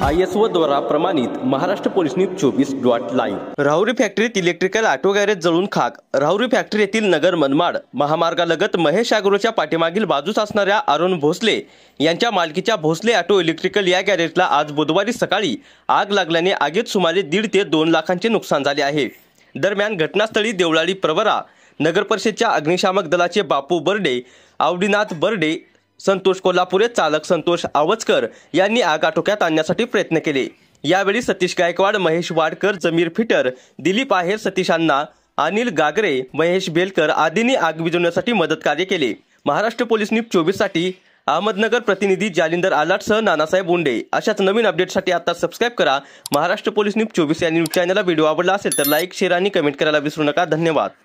ISO द्वारा प्रमाणित Maharashtra police news 24.live। Rahuri फॅक्टरीत इलेक्ट्रिकल ऑटो गॅरेज जळून खाक। राहुरी फॅक्टरी येथील नगर मनमाड महामार्गालगत महेश ॲग्रोच्या पाठीमागील बाजूस असणाऱ्या अरुण भोसले यांच्या मालकीच्या भोसले ऑटो इलेक्ट्रिकल या गॅरेजला आज बुधवारी सकाळी आग लागल्याने आगीत सुमारे 1.5 ते 2 लाखांचे नुकसान झाले आहे। दरम्यान घटनास्थळी देवळाली प्रवरा नगर परिषदेच्या अग्निशामक दलाचे बापू बर्डे, आवडीनाथ बर्डे, संतोष कोल्हापुरे, चालक संतोष आवचकर यांनी आग आटोक्यात आणण्यासाठी प्रयत्न केले। यावेळी सतीश गायकवाड, महेश वाडकर, जमीर फिटर, दिलीप आहेर, सतीश अण्णा, अनिल गागरे, महेश बेलकर आदींनी आग विझवण्यासाठी मदत कार्य केले। महाराष्ट्र पोलीस न्यूज 24 साठी अहमदनगर प्रतिनिधी जालिंदर आलाटसह नानासाहेब उंडे। अशाच नवीन अपडेटसाठी आता सबस्क्राइब करा महाराष्ट्र पोलीस न्यूज 24 या न्यूज चॅनलला। व्हिडिओ आवडला असेल तर लाईक, शेअर आणि कमेंट करायला विसरू नका। धन्यवाद।